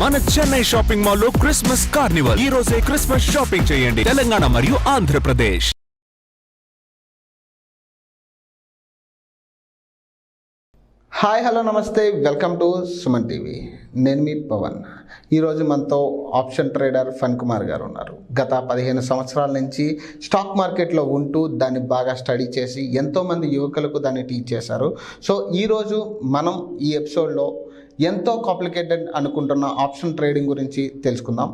మన Chennai shopping mall లో Christmas Carnival. ఈ రోజే క్రిస్మస్ షాపింగ్ చేయండి తెలంగాణ మరియు ఆంధ్రప్రదేశ్. హాయ్ హలో నమస్తే, వెల్కమ్ టు సుమన్ టీవీ. నేను మీ పవన్. ఈరోజు మనతో ఆప్షన్ ట్రేడర్ ఫణి కుమార్ గారు ఉన్నారు. గత 15 సంవత్సరాల నుంచి స్టాక్ మార్కెట్లో ఉంటూ దాన్ని బాగా స్టడీ చేసి ఎంతోమంది యువకులకు దాన్ని టీచ్ చేశారు. సో ఈరోజు మనం ఈ ఎపిసోడ్లో ఎంతో కాంప్లికేటెడ్ అనుకుంటున్న ఆప్షన్ ట్రేడింగ్ గురించి తెలుసుకుందాం.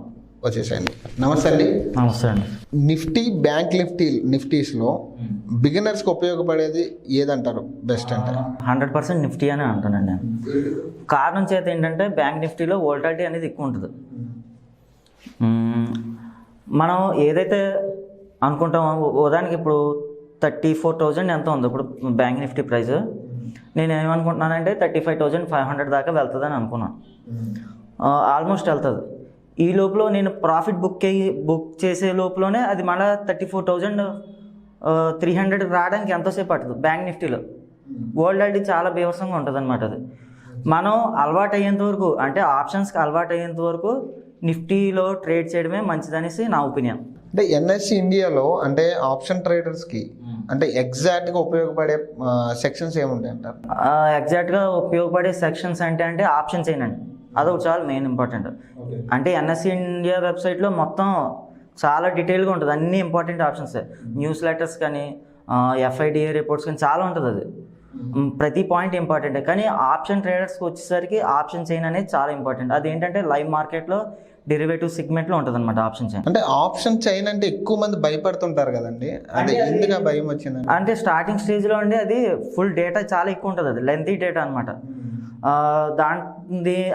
వచ్చేసేయండి. నమస్తే అండి. నమస్తే అండి. నిఫ్టీ, బ్యాంక్ నిఫ్టీస్లో బిగినర్స్కి ఉపయోగపడేది ఏదంటారు బెస్ట్ అంటే? 100% నిఫ్టీ అని అంటానండి. కారణం చేత ఏంటంటే బ్యాంక్ నిఫ్టీలో వోల్టాలిటీ అనేది ఎక్కువ ఉంటుంది. మనం ఏదైతే అనుకుంటామో ఉదాహరణకి ఇప్పుడు 34,000 ఎంత ఉంది ఇప్పుడు బ్యాంక్ నిఫ్టీ ప్రైస్. నేను ఏమనుకుంటున్నానంటే 35,500 దాకా వెళ్తుందని అనుకున్నాను. ఆల్మోస్ట్ వెళ్తుంది. ఈ లోపల నేను ప్రాఫిట్ బుక్ చేసే లోపలనే అది మళ్ళీ 34,300 రావడానికి ఎంతోసేపు పడుతుంది బ్యాంక్ నిఫ్టీలో. వోల్టాలిటీ చాలా బీభత్సంగా ఉంటుంది అనమాట. అది మనం అలవాటు అయ్యేంత వరకు, అంటే ఆప్షన్స్కి అలవాటు అయ్యేంత వరకు నిఫ్టీలో ట్రేడ్ చేయడమే మంచిదనేసి నా ఒపీనియన్. అంటే ఎన్ఎస్సి ఇండియాలో అంటే ఆప్షన్ ట్రేడర్స్కి అంటే ఎగ్జాక్ట్గా ఉపయోగపడే సెక్షన్స్ ఏముంటాయి అంటారు? ఎగ్జాక్ట్గా ఉపయోగపడే సెక్షన్స్ అంటే ఆప్షన్స్ ఏనండి. అదొక చాలా మెయిన్ ఇంపార్టెంట్. అంటే ఎన్ఎస్సి ఇండియా వెబ్సైట్లో మొత్తం చాలా డీటెయిల్గా ఉంటుంది. అన్ని ఇంపార్టెంట్ ఆప్షన్స్, న్యూస్ లెటర్స్ కానీ ఎఫ్ఐడిఏ రిపోర్ట్స్ కానీ చాలా ఉంటుంది. అది ప్రతి పాయింట్ ఇంపార్టెంటే. కానీ ఆప్షన్ ట్రేడర్స్కి వచ్చేసరికి ఆప్షన్ చైన్ అనేది చాలా ఇంపార్టెంట్. అది ఏంటంటే లైవ్ మార్కెట్లో డెరివేటివ్ సెగ్మెంట్లో ఉంటుంది అనమాట ఆప్షన్ చైన్. అంటే ఆప్షన్ చైన్ అంటే ఎక్కువ మంది భయపడుతుంటారు కదండి, అది ఎందుకు భయం వచ్చింది? అంటే స్టార్టింగ్ స్టేజ్లో అండి అది ఫుల్ డేటా చాలా ఎక్కువ ఉంటుంది. అది లెంతీ డేటా అనమాట.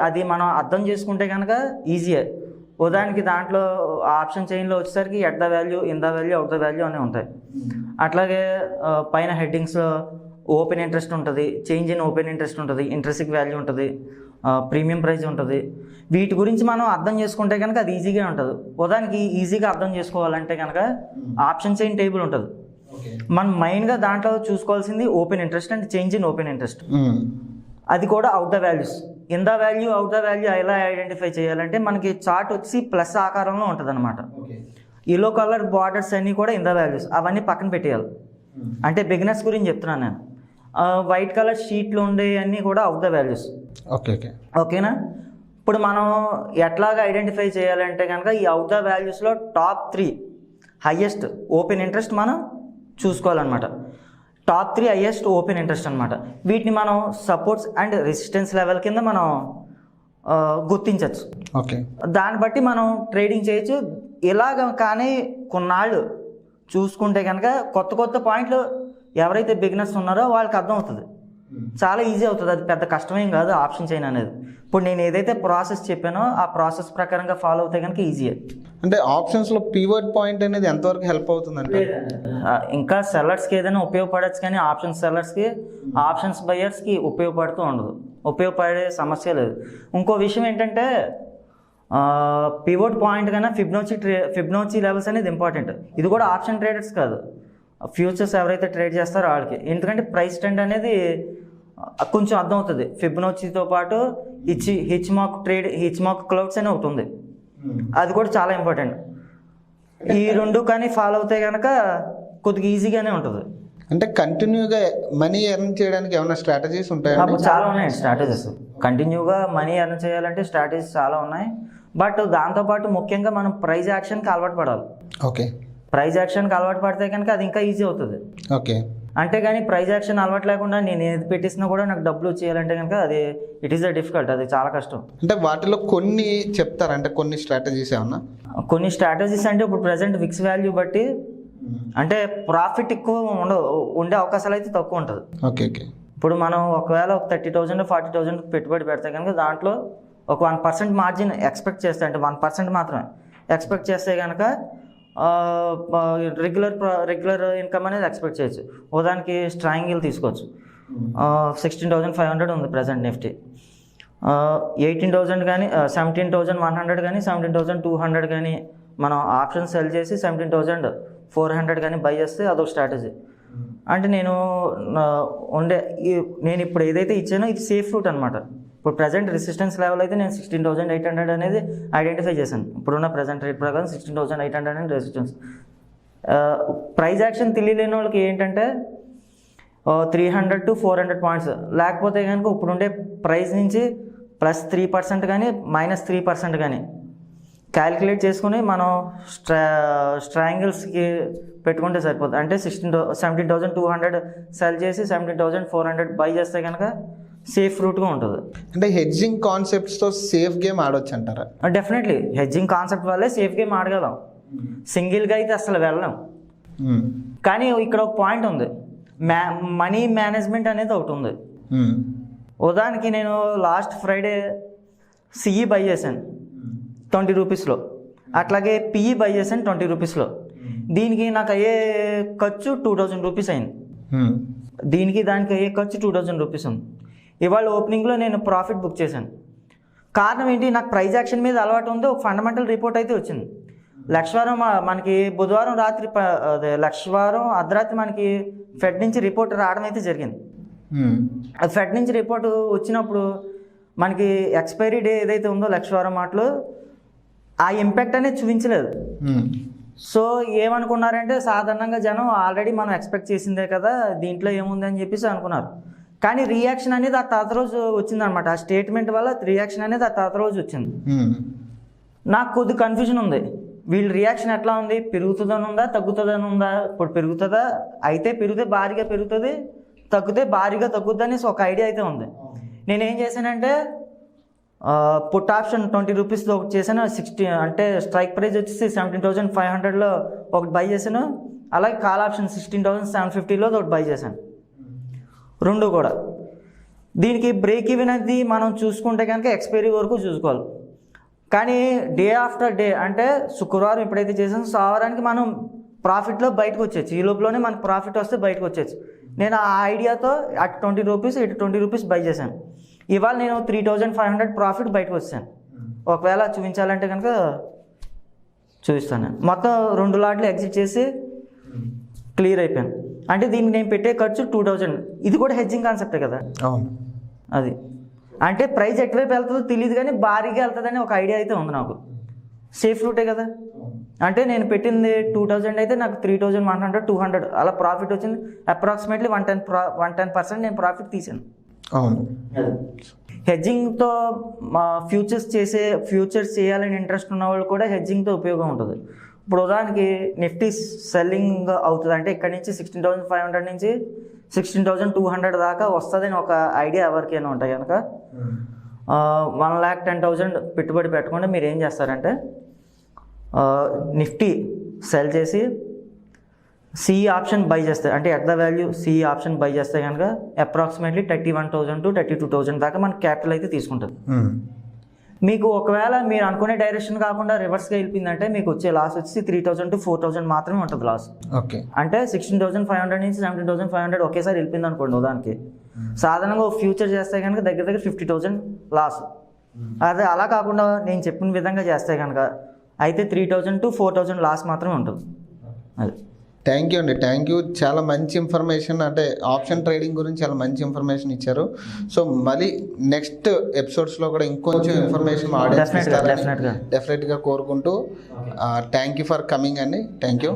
అది మనం అర్థం చేసుకుంటే కనుక ఈజీయే. ఉదాహరణకి దాంట్లో ఆప్షన్ చైన్లో వచ్చేసరికి at the value, in the value, out the value అనేవి ఉంటాయి. అట్లాగే పైన హెడ్డింగ్స్లో ఓపెన్ ఇంట్రెస్ట్ ఉంటుంది, చేంజ్ ఇన్ ఓపెన్ ఇంట్రెస్ట్ ఉంటుంది, ఇంట్రెస్టిక్ వాల్యూ ఉంటుంది, ప్రీమియం ప్రైస్ ఉంటుంది. వీటి గురించి మనం అర్థం చేసుకుంటే కనుక అది ఈజీగా ఉంటుంది. ఉదాహరణకి ఈజీగా అర్థం చేసుకోవాలంటే కనుక ఆప్షన్ చైన్ టేబుల్ ఉంటుంది. మనం మెయిన్గా దాంట్లో చూసుకోవాల్సింది open interest and change in open interest. అది కూడా out the values. In the value, out the value ఎలా ఐడెంటిఫై చేయాలంటే మనకి చార్ట్ వచ్చి ప్లస్ ఆకారంలో ఉంటుంది అనమాట. ఎల్లో కలర్ బార్డర్స్ అన్నీ కూడా ఇన్ ద వాల్యూస్, అవన్నీ పక్కన పెట్టేయాలి. అంటే బిగినర్స్ గురించి చెప్తున్నాను నేను. వైట్ కలర్ షీట్లో ఉండే అన్నీ కూడా అవుట్ ద వాల్యూస్. ఓకేనా? ఇప్పుడు మనం ఎట్లాగా ఐడెంటిఫై చేయాలంటే కనుక ఈ అవుట్ ద వాల్యూస్లో టాప్ 3 హయ్యెస్ట్ ఓపెన్ ఇంట్రెస్ట్ మనం చూసుకోవాలన్నమాట. టాప్ 3 హయ్యెస్ట్ ఓపెన్ ఇంట్రెస్ట్ అనమాట. వీటిని మనం సపోర్ట్స్ అండ్ రెసిస్టెన్స్ లెవెల్ కింద మనం గుర్తించవచ్చు. ఓకే, దాన్ని బట్టి మనం ట్రేడింగ్ చేయొచ్చు. ఇలాగ కానీ కొన్నాళ్ళు చూసుకుంటే కనుక కొత్త పాయింట్లు ఎవరైతే బిగినర్స్ ఉన్నారో వాళ్ళకి అర్థం అవుతుంది. చాలా ఈజీ అవుతుంది. అది పెద్ద కష్టమేం కాదు ఆప్షన్ చైన్ అనేది. ఇప్పుడు నేను ఏదైతే ప్రాసెస్ చెప్పానో ఆ ప్రాసెస్ ప్రకారంగా ఫాలో అవుతే కనుక ఈజీయే. అంటే ఆప్షన్స్లో పివట్ పాయింట్ అనేది ఎంతవరకు హెల్ప్ అవుతుందంటే? ఇంకా సెల్లర్స్కి ఏదైనా ఉపయోగపడచ్చు, కానీ ఆప్షన్ సెల్లర్స్కి, ఆప్షన్స్ బయర్స్కి ఉపయోగపడుతూ ఉండదు. ఉపయోగపడే సమస్య లేదు. ఇంకో విషయం ఏంటంటే పివట్ పాయింట్ కన్నా ఫిబ్నోచి లెవెల్స్ అనేది ఇంపార్టెంట్. ఇది కూడా ఆప్షన్ ట్రేడర్స్ కాదు, ఫ్యూచర్స్ ఎవరైతే ట్రేడ్ చేస్తారో వాళ్ళకి. ఎందుకంటే ప్రైస్ ట్రెండ్ అనేది కొంచెం అర్థం అవుతుంది. ఫిబ్నోచితో పాటు హిచ్ మార్క్ క్లౌడ్స్ అని ఒకటి ఉంది, అది కూడా చాలా ఇంపార్టెంట్. ఈ రెండు కానీ ఫాలో అవుతే కనుక కొద్దిగా ఈజీగానే ఉంటుంది. అంటే కంటిన్యూగా మనీ ఎర్న్ చేయడానికి ఏమైనా స్ట్రాటజీస్ ఉంటాయి? చాలా ఉన్నాయి స్ట్రాటజీస్. కంటిన్యూగా మనీ ఎర్న్ చేయాలంటే స్ట్రాటజీస్ చాలా ఉన్నాయి. బట్ దాంతోపాటు ముఖ్యంగా మనం ప్రైజ్ యాక్షన్కి అలవాటు పడాలి. ఓకే, ప్రైజ్ యాక్షన్కి అలవాటు పడితే కనుక అది ఇంకా ఈజీ అవుతుంది. ఓకే, అంటే కానీ ప్రైజ్ యాక్షన్ అలవాటు లేకుండా నేను ఏది పెట్టిసినా కూడా నాకు డబ్బులు వచ్చేయాలంటే కనుక అది ఇట్ ఈస్ డిఫికల్ట్. అది చాలా కష్టం. అంటే వాటిలో కొన్ని చెప్తారా? అంటే కొన్ని స్ట్రాటజీస్ ఏమన్నా? కొన్ని స్ట్రాటజీస్ అంటే ఇప్పుడు ప్రజెంట్ ఫిక్స్ వాల్యూ బట్టి అంటే ప్రాఫిట్ ఎక్కువ ఉండే అవకాశాలు అయితే తక్కువ ఉంటుంది. Okay okay. ఇప్పుడు మనం ఒకవేళ ఒక 30,000 40,000 పెట్టుబడి పెడితే కనుక దాంట్లో ఒక 1% మార్జిన్ ఎక్స్పెక్ట్ చేస్తే, అంటే 1% మాత్రమే ఎక్స్పెక్ట్ చేస్తే కనుక రెగ్యులర్ ఇన్కమ్ అనేది ఎక్స్పెక్ట్ చేయొచ్చు. ఉదాహరణకి స్ట్రాంగిల్ తీసుకోవచ్చు. 16,500 ఉంది ప్రజెంట్ నిఫ్టీ. 18,000 కానీ 17,100 కానీ 17,200 కానీ మనం ఆప్షన్ సెల్ చేసి 17,400 కానీ బై చేస్తే అదొక స్ట్రాటజీ. అంటే నేను ఇప్పుడు ఏదైతే ఇచ్చానో ఇది సేఫ్ రూట్ అనమాట. ఇప్పుడు ప్రజెంట్ రెసిస్టెన్స్ లెవెల్ అయితే నేను 16,800 అనేది ఐడెంటిఫై చేశాను. ఇప్పుడున్న ప్రజెంట్ రేట్ ప్రకారం 16,800 అనేది రెసిస్టెన్స్. ప్రైస్ యాక్షన్ తెలియలేని వాళ్ళకి ఏంటంటే 300 to 400 పాయింట్స్, లేకపోతే కనుక ఇప్పుడుండే ప్రైస్ నుంచి +3% కానీ -3% కానీ క్యాలిక్యులేట్ చేసుకుని మనం స్ట్రాంగిల్స్కి పెట్టుకుంటే సరిపోతుంది. అంటే 17,200 సెల్ చేసి 17,400 బై చేస్తే కనుక సేఫ్ రూట్గా ఉంటుంది. అంటే హెడ్జింగ్ కాన్సెప్ట్స్తో సేఫ్ గేమ్ ఆడొచ్చు అంటారా? డెఫినెట్లీ హెడ్జింగ్ కాన్సెప్ట్ వల్లే సేఫ్ గేమ్ ఆడగలం. సింగిల్గా అయితే అసలు వెళ్ళాం. కానీ ఇక్కడ ఒక పాయింట్ ఉంది, మనీ మేనేజ్మెంట్ అనేది ఒకటి ఉంది. ఉదాహరణకి నేను లాస్ట్ ఫ్రైడే సిఈ బై చేశాను 20 రూపీస్లో, అట్లాగే పిఈ బై చేశాను 20 రూపీస్లో. దీనికి నాకు అయ్యే ఖర్చు 2,000 రూపీస్ అయింది. దీనికి దానికి అయ్యే ఖర్చు 2,000 రూపీస్ ఉంది. ఇవాళ ఓపెనింగ్లో నేను ప్రాఫిట్ బుక్ చేశాను. కారణం ఏంటి, నాకు ప్రైస్ యాక్షన్ మీద అలవాటు ఉంది. ఒక ఫండమెంటల్ రిపోర్ట్ అయితే వచ్చింది. లక్షవారం మనకి బుధవారం రాత్రి లక్షవారం అర్ధరాత్రి మనకి ఫెడ్ నుంచి రిపోర్ట్ రావడం అయితే జరిగింది. అది ఫెడ్ నుంచి రిపోర్ట్ వచ్చినప్పుడు మనకి ఎక్స్పైరీ డే ఏదైతే ఉందో లక్షవారం మాటలు ఆ ఇంపాక్ట్ అనేది చూపించలేదు. సో ఏమనుకున్నారంటే సాధారణంగా జనం ఆల్రెడీ మనం ఎక్స్పెక్ట్ చేసిందే కదా, దీంట్లో ఏముంది అని చెప్పేసి అనుకున్నారు. కానీ రియాక్షన్ అనేది ఆ తర్వాత రోజు వచ్చిందనమాట. ఆ స్టేట్మెంట్ వల్ల రియాక్షన్ అనేది ఆ తర్వాత రోజు వచ్చింది. నాకు కొద్ది కన్ఫ్యూజన్ ఉంది, వీళ్ళ రియాక్షన్ ఎట్లా ఉంది, పెరుగుతుందని ఉందా తగ్గుతుందని ఉందా. ఇప్పుడు పెరుగుతుందా అయితే పెరిగితే భారీగా పెరుగుతుంది, తగ్గితే భారీగా తగ్గుద్ది అనేసి ఒక ఐడియా అయితే ఉంది. నేనేం చేశానంటే పుట్ ఆప్షన్ 20 రూపీస్లో ఒకటి చేశాను. 60 అంటే స్ట్రైక్ ప్రైస్ వచ్చేసి 17,500లో ఒకటి బై చేశాను. అలాగే కాల్ ఆప్షన్ 16,750లో ఒకటి బై చేశాను. రెండు కూడా దీనికి బ్రేక్ ఈవెన్ అనేది మనం చూసుకుంటే కనుక ఎక్స్పైరీ వరకు చూసుకోవాలి. కానీ డే ఆఫ్టర్ డే అంటే శుక్రవారం ఎప్పుడైతే చేసామో సోమవారానికి మనం ప్రాఫిట్లో బయటకు వచ్చేచ్చు. ఈ లోపలనే మనకు ప్రాఫిట్ వస్తే బయటకు వచ్చేచ్చు. నేను ఆ ఐడియాతో అటు 20 రూపీస్ ఇటు 20 రూపీస్ బై చేశాను. ఇవాళ నేను 3,500 ప్రాఫిట్ బయటకు వచ్చాను. ఒకవేళ చూపించాలంటే కనుక చూపిస్తాను. మొత్తం 2 లాట్లు ఎగ్జిట్ చేసి క్లియర్ అయిపోయాను. అంటే దీనికి నేను పెట్టే ఖర్చు 2,000. ఇది కూడా హెడ్జింగ్ కాన్సెప్టే కదా. అది అంటే ప్రైస్ ఎటువైపు వెళ్తుందో తెలియదు కానీ భారీగా వెళ్తుందని ఒక ఐడియా అయితే ఉంది నాకు. సేఫ్ రూటే కదా. అంటే నేను పెట్టింది 2,000 అయితే నాకు 3,100 200 అలా ప్రాఫిట్ వచ్చింది. అప్రాక్సిమేట్లీ 110% నేను ప్రాఫిట్ తీసాను. అవును. హెడ్జింగ్తో ఫ్యూచర్స్ చేయాలని ఇంట్రెస్ట్ ఉన్న వాళ్ళు కూడా హెడ్జింగ్తో ఉపయోగం ఉంటుంది. ఇప్పుడు ఉదాహరణకి నిఫ్టీ సెల్లింగ్ అవుతుంది అంటే ఇక్కడ నుంచి 16,500 నుంచి 16,200 దాకా వస్తుందని ఒక ఐడియా ఎవరికైనా ఉంటాయి కనుక 1,10,000 పెట్టుబడి పెట్టకుండా మీరు ఏం చేస్తారంటే నిఫ్టీ సెల్ చేసి సిఈ ఆప్షన్ బై చేస్తే అంటే at the value CE option by చేస్తే కనుక అప్రాక్సిమేట్లీ 31,000 to 32,000 దాకా మనకి క్యాపిటల్ అయితే తీసుకుంటుంది. మీకు ఒకవేళ మీరు అనుకునే డైరెక్షన్ కాకుండా రివర్స్గా వెళ్ళిపోయిందంటే మీకు వచ్చే లాస్ వచ్చి 3,000 to 4,000 మాత్రమే ఉంటుంది లాస్. ఓకే. అంటే 16,500 నుంచి 17,500 ఒకేసారి వెళ్ళిపోయింది అనుకోండి ఉదాహరణకి. సాధారణంగా ఫ్యూచర్ చేస్తే కనుక దగ్గర 50,000 లాస్. అదే అలా కాకుండా నేను చెప్పిన విధంగా చేస్తే కనుక అయితే 3,000 to 4,000 లాస్ మాత్రమే ఉంటుంది. అది. థ్యాంక్ యూ అండి, థ్యాంక్ యూ. చాలా మంచి ఇన్ఫర్మేషన్, అంటే ఆప్షన్ ట్రేడింగ్ గురించి చాలా మంచి ఇన్ఫర్మేషన్ ఇచ్చారు. సో మళ్ళీ నెక్స్ట్ ఎపిసోడ్స్లో కూడా ఇంకొంచెం ఇన్ఫర్మేషన్ డెఫినెట్గా కోరుకుంటూ థ్యాంక్ యూ ఫర్ కమింగ్ అండి. Thank you.